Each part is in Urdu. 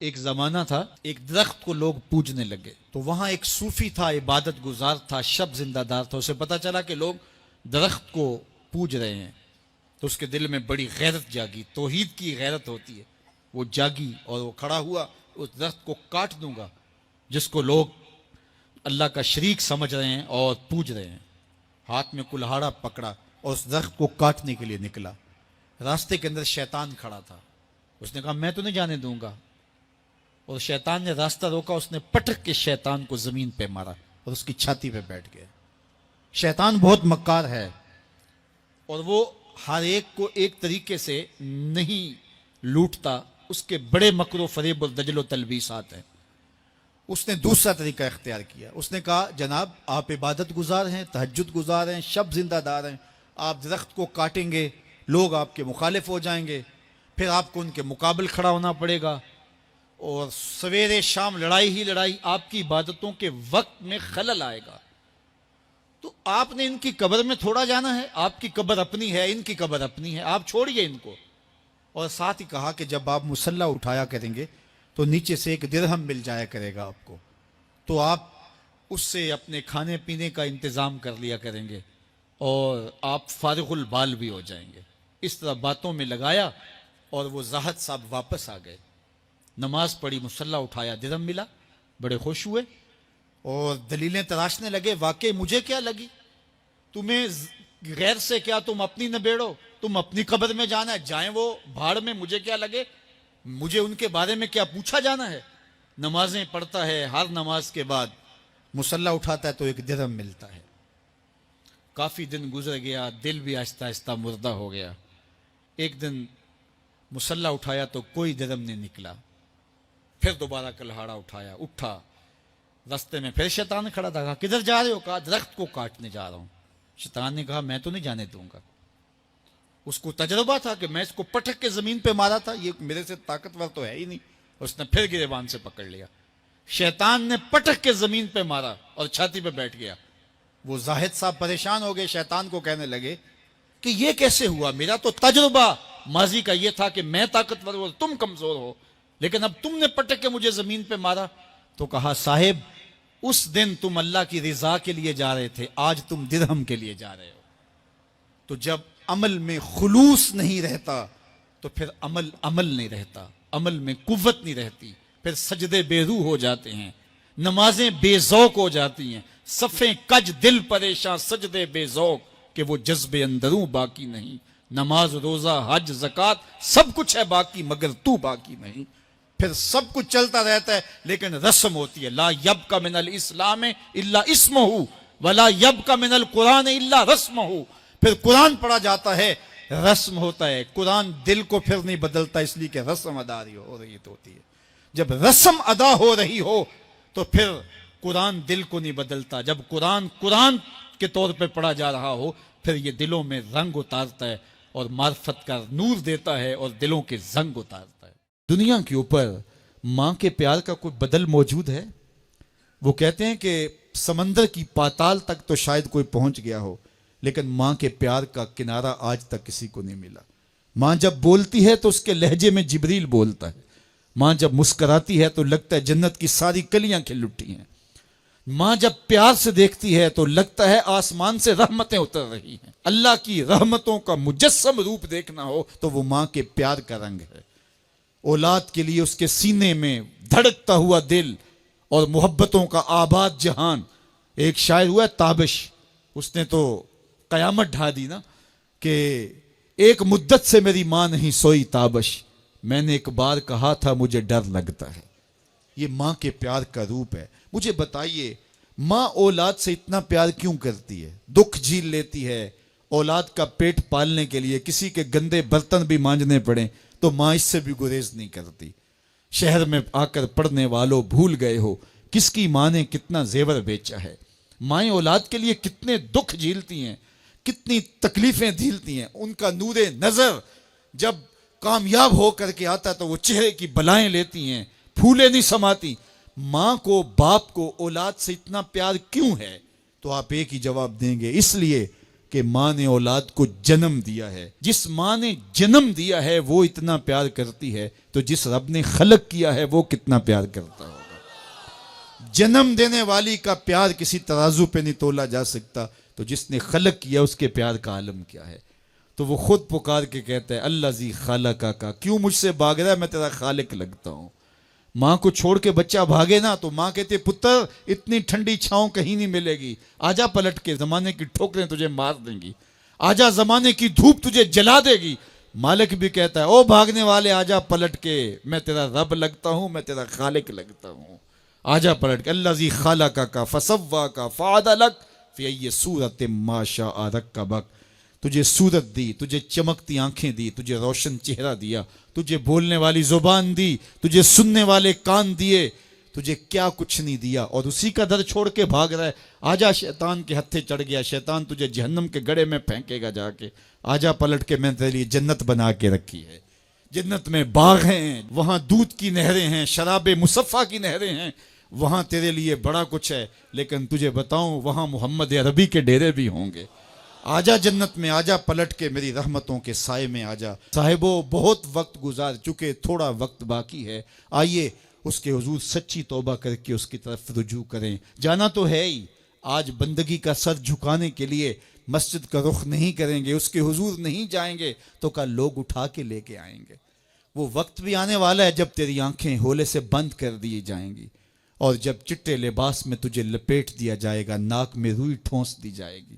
ایک زمانہ تھا، ایک درخت کو لوگ پوجنے لگے، تو وہاں ایک صوفی تھا، عبادت گزار تھا، شب زندہ دار تھا۔ اسے پتا چلا کہ لوگ درخت کو پوج رہے ہیں، تو اس کے دل میں بڑی غیرت جاگی، توحید کی غیرت ہوتی ہے، وہ جاگی اور وہ کھڑا ہوا، اس درخت کو کاٹ دوں گا جس کو لوگ اللہ کا شریک سمجھ رہے ہیں اور پوج رہے ہیں۔ ہاتھ میں کلہاڑا پکڑا اور اس درخت کو کاٹنے کے لیے نکلا۔ راستے کے اندر شیطان کھڑا تھا، اس نے کہا میں تو نہیں جانے دوں گا، اور شیطان نے راستہ روکا، اس نے پٹک کے شیطان کو زمین پہ مارا اور اس کی چھاتی پہ بیٹھ گیا۔ شیطان بہت مکار ہے اور وہ ہر ایک کو ایک طریقے سے نہیں لوٹتا، اس کے بڑے مکر و فریب اور دجل و تلبیسات ہیں۔ اس نے دوسرا طریقہ اختیار کیا، اس نے کہا جناب آپ عبادت گزار ہیں، تہجد گزار ہیں، شب زندہ دار ہیں، آپ درخت کو کاٹیں گے، لوگ آپ کے مخالف ہو جائیں گے، پھر آپ کو ان کے مقابل کھڑا ہونا پڑے گا، اور سویرے شام لڑائی ہی لڑائی، آپ کی عبادتوں کے وقت میں خلل آئے گا۔ تو آپ نے ان کی قبر میں تھوڑا جانا ہے، آپ کی قبر اپنی ہے، ان کی قبر اپنی ہے، آپ چھوڑیے ان کو۔ اور ساتھ ہی کہا کہ جب آپ مصلی اٹھایا کریں گے تو نیچے سے ایک درہم مل جایا کرے گا آپ کو، تو آپ اس سے اپنے کھانے پینے کا انتظام کر لیا کریں گے اور آپ فارغ البال بھی ہو جائیں گے۔ اس طرح باتوں میں لگایا اور وہ زاہد صاحب واپس آ گئے، نماز پڑھی، مصلی اٹھایا، درہم ملا، بڑے خوش ہوئے اور دلیلیں تراشنے لگے۔ واقعی مجھے کیا لگی، تمہیں غیر سے کیا، تم اپنی نبیڑو، تم اپنی قبر میں جانا ہے، جائیں وہ بھاڑ میں، مجھے کیا لگے، مجھے ان کے بارے میں کیا پوچھا جانا ہے۔ نمازیں پڑھتا ہے، ہر نماز کے بعد مصلی اٹھاتا ہے تو ایک درہم ملتا ہے۔ کافی دن گزر گیا، دل بھی آہستہ آہستہ مردہ ہو گیا۔ ایک دن مصلی اٹھایا تو کوئی درہم نہیں نکلا، پھر دوبارہ کلہاڑا اٹھایا، اٹھا، رستے میں پھر شیطان کھڑا تھا، کہا کدھر جا رہے ہو، کہا درخت کو کاٹنے جا رہا ہوں۔ شیطان نے کہا میں تو نہیں جانے دوں گا۔ اس کو تجربہ تھا کہ میں اس کو پٹک کے زمین پہ مارا تھا، یہ میرے سے طاقتور تو ہے ہی نہیں، اس نے پھر گریبان سے پکڑ لیا۔ شیطان نے پٹک کے زمین پہ مارا اور چھاتی پہ بیٹھ گیا۔ وہ زاہد صاحب پریشان ہو گئے، شیطان کو کہنے لگے کہ یہ کیسے ہوا، میرا تو تجربہ ماضی کا یہ تھا کہ میں طاقتور ہوں تم کمزور ہو، لیکن اب تم نے پٹک کے مجھے زمین پہ مارا۔ تو کہا صاحب اس دن تم اللہ کی رضا کے لیے جا رہے تھے، آج تم درہم کے لیے جا رہے ہو۔ تو جب عمل میں خلوص نہیں رہتا تو پھر عمل نہیں رہتا، عمل میں قوت نہیں رہتی، پھر سجدے بے روح ہو جاتے ہیں، نمازیں بے ذوق ہو جاتی ہیں، صفیں کج دل پریشان، سجدے بے ذوق کہ وہ جذب اندروں باقی نہیں۔ نماز روزہ حج زکوٰۃ سب کچھ ہے باقی مگر تو باقی نہیں۔ پھر سب کچھ چلتا رہتا ہے لیکن رسم ہوتی ہے، لا یبقى من الاسلام الا اسمہ ولا یبقى من القرآن الا رسمہ۔ پھر قرآن پڑھا جاتا ہے، رسم ہوتا ہے، قرآن دل کو پھر نہیں بدلتا، اس لیے کہ رسم ادا ہو رہی ہوتی ہے۔ جب رسم ادا ہو رہی ہو تو پھر قرآن دل کو نہیں بدلتا۔ جب قرآن کے طور پہ پڑھا جا رہا ہو پھر یہ دلوں میں رنگ اتارتا ہے اور معرفت کا نور دیتا ہے اور دلوں کے زنگ اتارتا ہے۔ دنیا کے اوپر ماں کے پیار کا کوئی بدل موجود ہے؟ وہ کہتے ہیں کہ سمندر کی پاتال تک تو شاید کوئی پہنچ گیا ہو، لیکن ماں کے پیار کا کنارہ آج تک کسی کو نہیں ملا۔ ماں جب بولتی ہے تو اس کے لہجے میں جبریل بولتا ہے، ماں جب مسکراتی ہے تو لگتا ہے جنت کی ساری کلیاں کھل اٹھی ہیں، ماں جب پیار سے دیکھتی ہے تو لگتا ہے آسمان سے رحمتیں اتر رہی ہیں۔ اللہ کی رحمتوں کا مجسم روپ دیکھنا ہو تو وہ ماں کے پیار کا رنگ ہے۔ اولاد کے لیے اس کے سینے میں دھڑکتا ہوا دل اور محبتوں کا آباد جہان۔ ایک شاعر ہوا ہے تابش، اس نے تو قیامت ڈھا دی نا کہ ایک مدت سے میری ماں نہیں سوئی تابش، میں نے ایک بار کہا تھا مجھے ڈر لگتا ہے۔ یہ ماں کے پیار کا روپ ہے۔ مجھے بتائیے ماں اولاد سے اتنا پیار کیوں کرتی ہے؟ دکھ جھیل لیتی ہے، اولاد کا پیٹ پالنے کے لیے کسی کے گندے برتن بھی مانجنے پڑیں تو ماں اس سے بھی گریز نہیں کرتی۔ شہر میں آ کر پڑھنے والوں بھول گئے ہو کس کی ماں نے کتنا زیور بیچا ہے۔ مائیں اولاد کے لیے کتنے دکھ جھیلتی ہیں، کتنی تکلیفیں جھیلتی ہیں۔ ان کا نور نظر جب کامیاب ہو کر کے آتا تو وہ چہرے کی بلائیں لیتی ہیں، پھولے نہیں سماتی۔ ماں کو، باپ کو اولاد سے اتنا پیار کیوں ہے؟ تو آپ ایک ہی جواب دیں گے، اس لیے کہ ماں نے اولاد کو جنم دیا ہے. جس ماں نے جنم دیا ہے وہ اتنا پیار کرتی ہے تو جس رب نے خلق کیا ہے وہ کتنا پیار کرتا ہوگا. جنم دینے والی کا پیار کسی ترازو پہ نہیں تولا جا سکتا, تو جس نے خلق کیا اس کے پیار کا عالم کیا ہے. تو وہ خود پکار کے کہتا ہے اللہ زی خالقہ کا, کیوں مجھ سے بھاگ رہا ہے, میں تیرا خالق لگتا ہوں. ماں کو چھوڑ کے بچہ بھاگے نا تو ماں کہتے پتر اتنی ٹھنڈی چھاؤں کہیں نہیں ملے گی, آجا پلٹ کے, زمانے کی ٹھوکریں تجھے مار دیں گی, آجا زمانے کی دھوپ تجھے جلا دے گی. مالک بھی کہتا ہے او بھاگنے والے آجا پلٹ کے, میں تیرا رب لگتا ہوں, میں تیرا خالق لگتا ہوں. آجا پلٹ کے اللہ زی خالقہ کا فسوا کا فعدلک فی ای صورت ما شاء رکبک. تجھے صورت دی, تجھے چمکتی آنکھیں دی, تجھے روشن چہرہ دیا, تجھے بولنے والی زبان دی, تجھے سننے والے کان دیے, تجھے کیا کچھ نہیں دیا, اور اسی کا در چھوڑ کے بھاگ رہا ہے. آجا شیطان کے ہتھے چڑھ گیا, شیطان تجھے جہنم کے گڑھے میں پھینکے گا جا کے. آجا پلٹ کے, میں تیرے لیے جنت بنا کے رکھی ہے. جنت میں باغ ہیں, وہاں دودھ کی نہریں ہیں, شراب مصفہ کی نہریں ہیں, وہاں تیرے لیے بڑا کچھ ہے. لیکن تجھے بتاؤں وہاں محمد عربی کے ڈیرے بھی ہوں گے. آجا جنت میں, آجا پلٹ کے میری رحمتوں کے سائے میں آجا. صاحبو بہت وقت گزار چکے, تھوڑا وقت باقی ہے, آئیے اس کے حضور سچی توبہ کر کے اس کی طرف رجوع کریں. جانا تو ہے ہی, آج بندگی کا سر جھکانے کے لیے مسجد کا رخ نہیں کریں گے, اس کے حضور نہیں جائیں گے تو کل لوگ اٹھا کے لے کے آئیں گے. وہ وقت بھی آنے والا ہے جب تیری آنکھیں ہولے سے بند کر دی جائیں گی, اور جب چٹے لباس میں تجھے لپیٹ دیا جائے گا, ناک میں روئی ٹھونس دی جائے گی.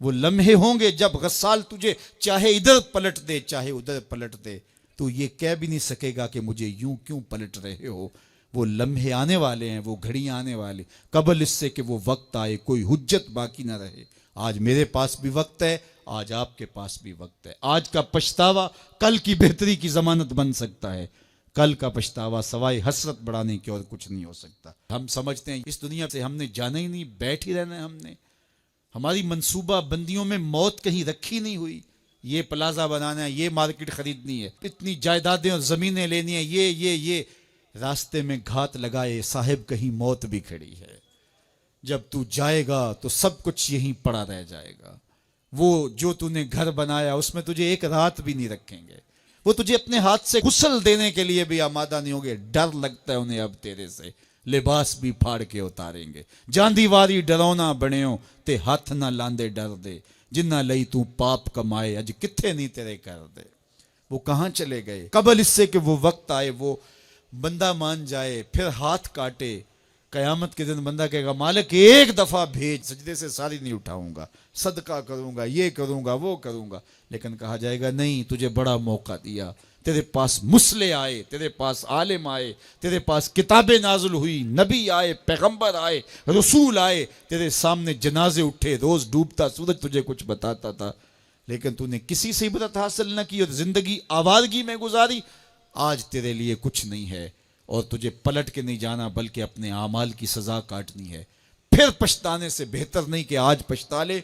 وہ لمحے ہوں گے جب غسال تجھے چاہے ادھر پلٹ دے چاہے ادھر پلٹ دے, تو یہ کہہ بھی نہیں سکے گا کہ مجھے یوں کیوں پلٹ رہے ہو. وہ لمحے آنے والے ہیں, وہ گھڑیاں آنے والے, قبل اس سے کہ وہ وقت آئے کوئی حجت باقی نہ رہے. آج میرے پاس بھی وقت ہے, آج آپ کے پاس بھی وقت ہے. آج کا پچھتاوا کل کی بہتری کی ضمانت بن سکتا ہے. کل کا پچھتاوا سوائے حسرت بڑھانے کے اور کچھ نہیں ہو سکتا. ہم سمجھتے ہیں اس دنیا سے ہم نے جانا ہی نہیں, بیٹھ ہی رہنا ہے. ہم نے ہماری منصوبہ بندیوں میں موت کہیں رکھی نہیں ہوئی. یہ پلازا بنانا ہے, یہ مارکیٹ خریدنی ہے, اتنی جائیدادیں اور زمینیں لینی ہیں, یہ راستے میں گھات لگائے صاحب کہیں موت بھی کھڑی ہے. جب تو جائے گا تو سب کچھ یہیں پڑا رہ جائے گا. وہ جو تو نے گھر بنایا اس میں تجھے ایک رات بھی نہیں رکھیں گے. وہ تجھے اپنے ہاتھ سے غسل دینے کے لیے بھی آمادہ نہیں ہوں گے. ڈر لگتا ہے انہیں اب تیرے سے, لباس بھی پھاڑ کے اتاریں گے. جاندی واری ڈرونا بنیو تے ہاتھ نہ لاندے ڈر دے, جنہ لئی تو پاپ کمائے اج کتھے نہیں تیرے کر دے. وہ کہاں چلے گئے؟ قبل اس سے کہ وہ وقت آئے, وہ بندہ مان جائے پھر ہاتھ کاٹے. قیامت کے دن بندہ کہے گا مالک ایک دفعہ بھیج, سجدے سے ساری نہیں اٹھاؤں گا, صدقہ کروں گا, یہ کروں گا, وہ کروں گا. لیکن کہا جائے گا نہیں, تجھے بڑا موقع دیا, تیرے پاس مسلح آئے, تیرے پاس عالم آئے, تیرے پاس کتابیں نازل ہوئی, نبی آئے, پیغمبر آئے, رسول آئے, تیرے سامنے جنازے اٹھے, روز ڈوبتا سورج تجھے کچھ بتاتا تھا, لیکن تو نے کسی سے عبرت حاصل نہ کی اور زندگی آوارگی میں گزاری. آج تیرے لیے کچھ نہیں ہے اور تجھے پلٹ کے نہیں جانا بلکہ اپنے اعمال کی سزا کاٹنی ہے. پھر پچھتانے سے بہتر نہیں کہ آج پچھتا لے,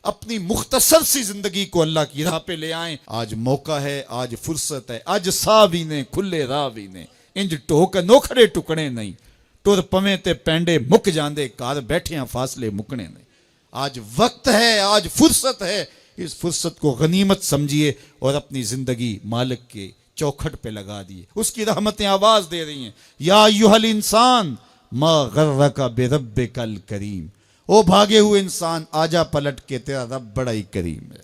اپنی مختصر سی زندگی کو اللہ کی راہ پہ لے آئیں. آج موقع ہے, آج فرصت ہے, آج ساوی نے کھلے راوی نے انج ٹوک نوکھڑے ٹکڑے نہیں, ٹر پویں تے پینڈے مک جاندے, کار بیٹھیاں فاصلے مکنے نہیں. آج وقت ہے, آج فرصت ہے, اس فرصت کو غنیمت سمجھیے اور اپنی زندگی مالک کے چوکھٹ پہ لگا دیے. اس کی رحمتیں آواز دے رہی ہیں, یا ایھا الانسان ما غرک بربک الکریم. او بھاگے ہوئے انسان, آجا پلٹ کے, تیرا رب بڑا ہی کریم ہے.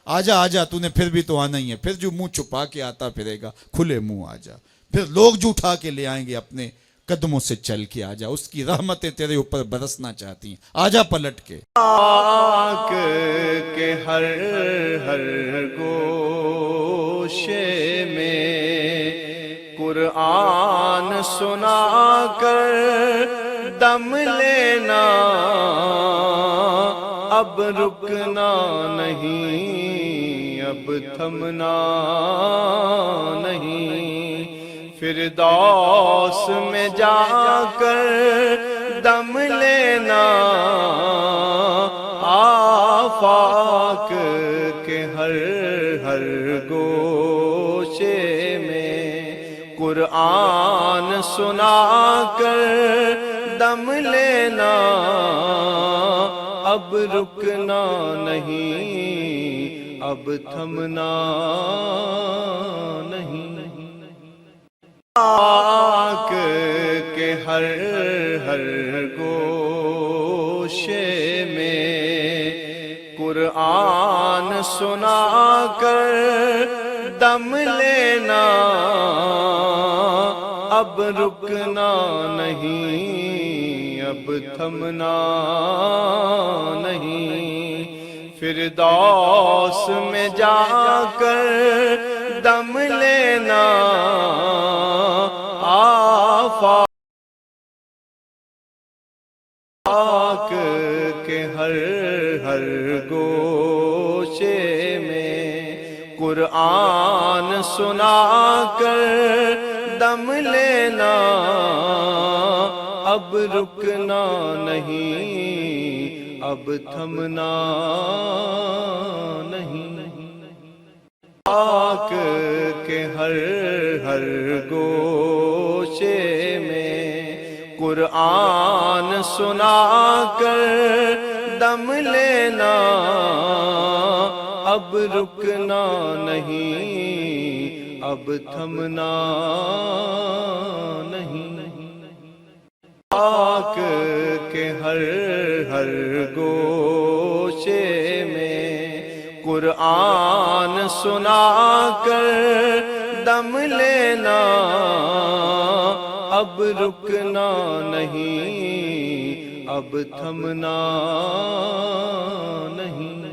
آجا آجا, تو نے پھر بھی تو آنا ہی ہے. پھر جو منہ چھپا کے آتا پھرے گا, کھلے منہ آجا. پھر لوگ جو اٹھا کے لے آئیں گے اپنے قدموں سے چل کے آجا. اس کی رحمتیں تیرے اوپر برسنا چاہتی ہیں, آجا پلٹ کے. آنکھ کے ہر گوشے میں قرآن سنا کر دم لینا, اب رکنا نہیں, اب تھمنا نہیں. فردوس میں جا کر دم لینا, آفاق کے ہر گوشے میں قرآن سنا کر دم لینا, اب رکنا نہیں، اب تھمنا نہیں۔ پاک کے ہر ہر گوشے میں قرآن سنا کر دم لینا، اب رکنا نہیں، اب تھمنا نہیں۔ فردوس میں جا کر دم لینا، آفاق کے ہر ہر گوشے میں قرآن سنا کر دم لینا، اب رکنا نہیں، اب تھمنا نہیں۔ پاک کے ہر ہر گوشے میں قرآن سنا کر دم لینا، اب رکنا نہیں، اب تھمنا نہیں۔ پاک کے ہر ہر گوشے میں قرآن سنا کر دم لینا، اب رکنا نہیں، اب تھمنا نہیں۔